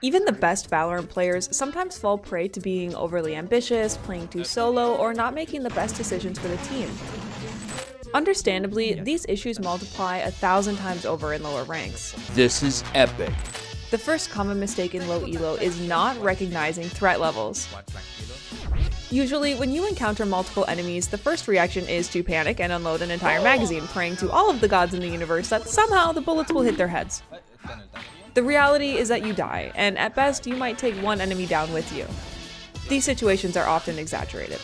Even the best Valorant players sometimes fall prey to being overly ambitious, playing too solo, or not making the best decisions for the team. Understandably, these issues multiply 1,000 times over in lower ranks. This is epic. The first common mistake in low elo is not recognizing threat levels. Usually, when you encounter multiple enemies, the first reaction is to panic and unload an entire magazine, praying to all of the gods in the universe that somehow the bullets will hit their heads. The reality is that you die, and at best, you might take one enemy down with you. These situations are often exaggerated.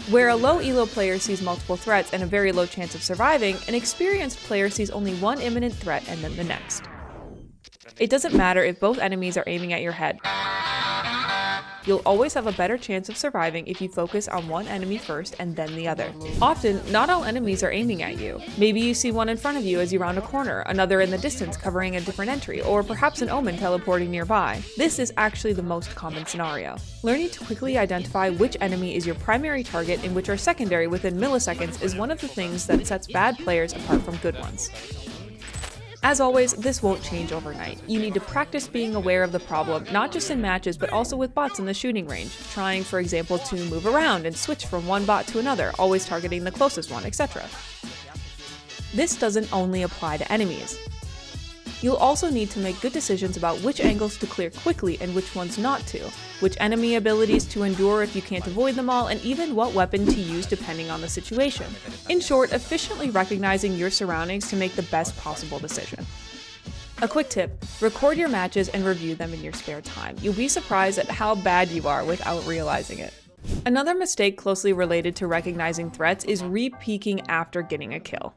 Where a low elo player sees multiple threats and a very low chance of surviving, an experienced player sees only one imminent threat and then the next. It doesn't matter if both enemies are aiming at your head. You'll always have a better chance of surviving if you focus on one enemy first and then the other. Often, not all enemies are aiming at you. Maybe you see one in front of you as you round a corner, another in the distance covering a different entry, or perhaps an omen teleporting nearby. This is actually the most common scenario. Learning to quickly identify which enemy is your primary target and which are secondary within milliseconds is one of the things that sets bad players apart from good ones. As always, this won't change overnight. You need to practice being aware of the problem, not just in matches, but also with bots in the shooting range, trying, for example, to move around and switch from one bot to another, always targeting the closest one, etc. This doesn't only apply to enemies. You'll also need to make good decisions about which angles to clear quickly and which ones not to, which enemy abilities to endure if you can't avoid them all, and even what weapon to use depending on the situation. In short, efficiently recognizing your surroundings to make the best possible decision. A quick tip, record your matches and review them in your spare time. You'll be surprised at how bad you are without realizing it. Another mistake closely related to recognizing threats is re-peeking after getting a kill.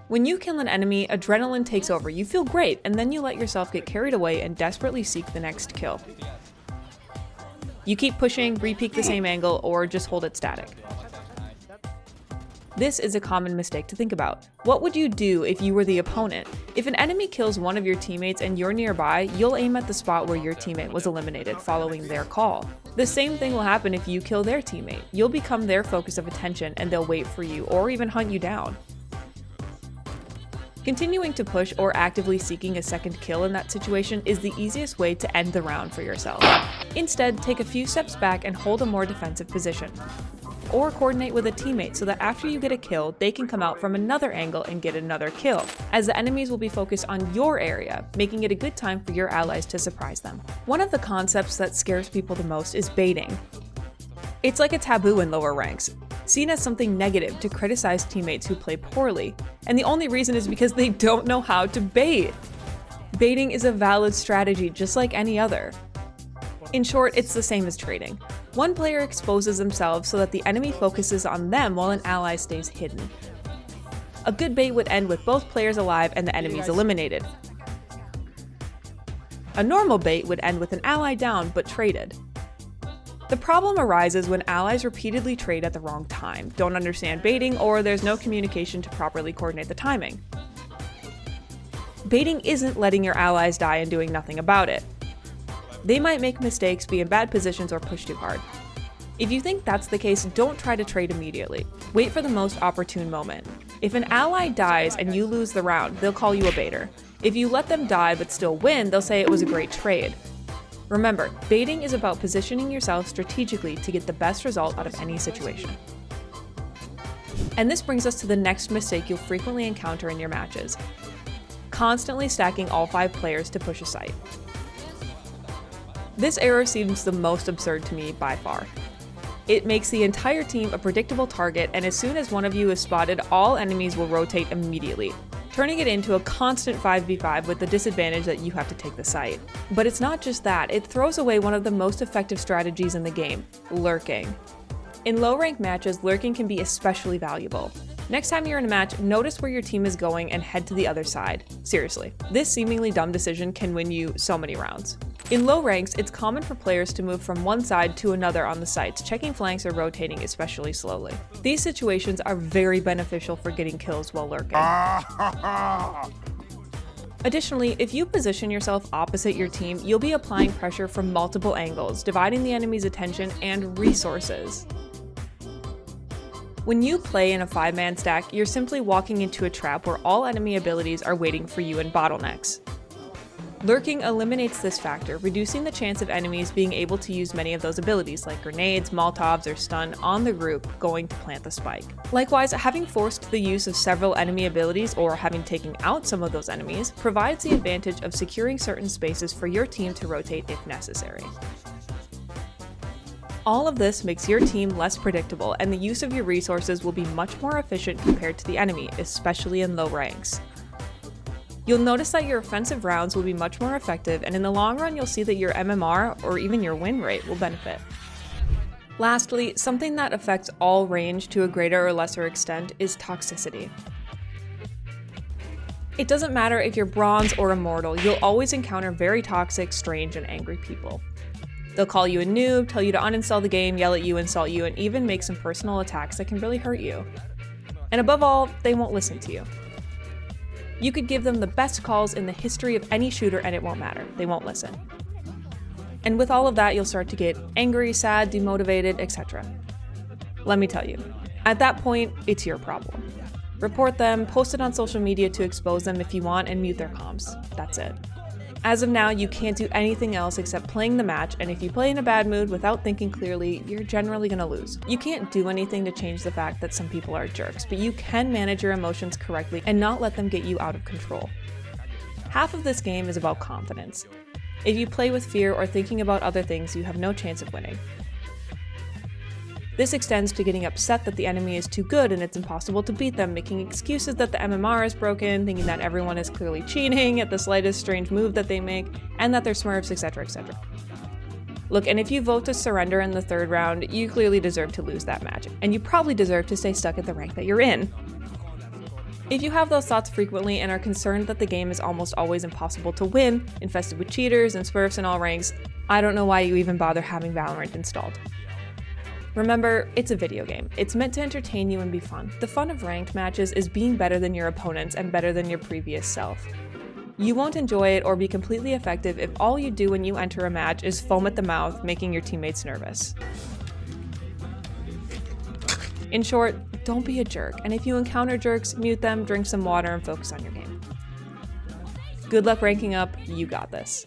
When you kill an enemy, adrenaline takes over, you feel great, and then you let yourself get carried away and desperately seek the next kill. You keep pushing, re-peek the same angle, or just hold it static. This is a common mistake to think about. What would you do if you were the opponent? If an enemy kills one of your teammates and you're nearby, you'll aim at the spot where your teammate was eliminated, following their call. The same thing will happen if you kill their teammate. You'll become their focus of attention and they'll wait for you or even hunt you down. Continuing to push or actively seeking a second kill in that situation is the easiest way to end the round for yourself. Instead, take a few steps back and hold a more defensive position. Or coordinate with a teammate so that after you get a kill, they can come out from another angle and get another kill, as the enemies will be focused on your area, making it a good time for your allies to surprise them. One of the concepts that scares people the most is baiting. It's like a taboo in lower ranks, seen as something negative to criticize teammates who play poorly, and the only reason is because they don't know how to bait. Baiting is a valid strategy just like any other. In short, it's the same as trading. One player exposes themselves so that the enemy focuses on them while an ally stays hidden. A good bait would end with both players alive and the enemies eliminated. A normal bait would end with an ally down but traded. The problem arises when allies repeatedly trade at the wrong time, don't understand baiting, or there's no communication to properly coordinate the timing. Baiting isn't letting your allies die and doing nothing about it. They might make mistakes, be in bad positions, or push too hard. If you think that's the case, don't try to trade immediately. Wait for the most opportune moment. If an ally dies and you lose the round, they'll call you a baiter. If you let them die but still win, they'll say it was a great trade. Remember, baiting is about positioning yourself strategically to get the best result out of any situation. And this brings us to the next mistake you'll frequently encounter in your matches: constantly stacking all 5 players to push a site. This error seems the most absurd to me by far. It makes the entire team a predictable target, and as soon as one of you is spotted, all enemies will rotate immediately, turning it into a constant 5v5 with the disadvantage that you have to take the site. But it's not just that, it throws away one of the most effective strategies in the game: lurking. In low-rank matches, lurking can be especially valuable. Next time you're in a match, notice where your team is going and head to the other side. Seriously, this seemingly dumb decision can win you so many rounds. In low ranks, it's common for players to move from one side to another on the sites, checking flanks or rotating especially slowly. These situations are very beneficial for getting kills while lurking. Additionally, if you position yourself opposite your team, you'll be applying pressure from multiple angles, dividing the enemy's attention and resources. When you play in a 5-man stack, you're simply walking into a trap where all enemy abilities are waiting for you in bottlenecks. Lurking eliminates this factor, reducing the chance of enemies being able to use many of those abilities like grenades, Molotovs, or stun on the group going to plant the spike. Likewise, having forced the use of several enemy abilities or having taken out some of those enemies provides the advantage of securing certain spaces for your team to rotate if necessary. All of this makes your team less predictable, and the use of your resources will be much more efficient compared to the enemy, especially in low ranks. You'll notice that your offensive rounds will be much more effective, and in the long run you'll see that your MMR or even your win rate will benefit. Lastly, something that affects all range to a greater or lesser extent is toxicity. It doesn't matter if you're bronze or immortal, you'll always encounter very toxic, strange, and angry people. They'll call you a noob, tell you to uninstall the game, yell at you, insult you, and even make some personal attacks that can really hurt you. And above all, they won't listen to you. You could give them the best calls in the history of any shooter and it won't matter. They won't listen. And with all of that, you'll start to get angry, sad, demotivated, etc. Let me tell you, at that point, it's your problem. Report them, post it on social media to expose them if you want, and mute their comms. That's it. As of now, you can't do anything else except playing the match, and if you play in a bad mood without thinking clearly, you're generally gonna lose. You can't do anything to change the fact that some people are jerks, but you can manage your emotions correctly and not let them get you out of control. Half of this game is about confidence. If you play with fear or thinking about other things, you have no chance of winning. This extends to getting upset that the enemy is too good and it's impossible to beat them, making excuses that the MMR is broken, thinking that everyone is clearly cheating at the slightest strange move that they make, and that they're smurfs, etc, etc. Look, and if you vote to surrender in the third round, you clearly deserve to lose that match, and you probably deserve to stay stuck at the rank that you're in. If you have those thoughts frequently and are concerned that the game is almost always impossible to win, infested with cheaters and smurfs in all ranks, I don't know why you even bother having Valorant installed. Remember, it's a video game. It's meant to entertain you and be fun. The fun of ranked matches is being better than your opponents and better than your previous self. You won't enjoy it or be completely effective if all you do when you enter a match is foam at the mouth, making your teammates nervous. In short, don't be a jerk, and if you encounter jerks, mute them, drink some water, and focus on your game. Good luck ranking up, you got this.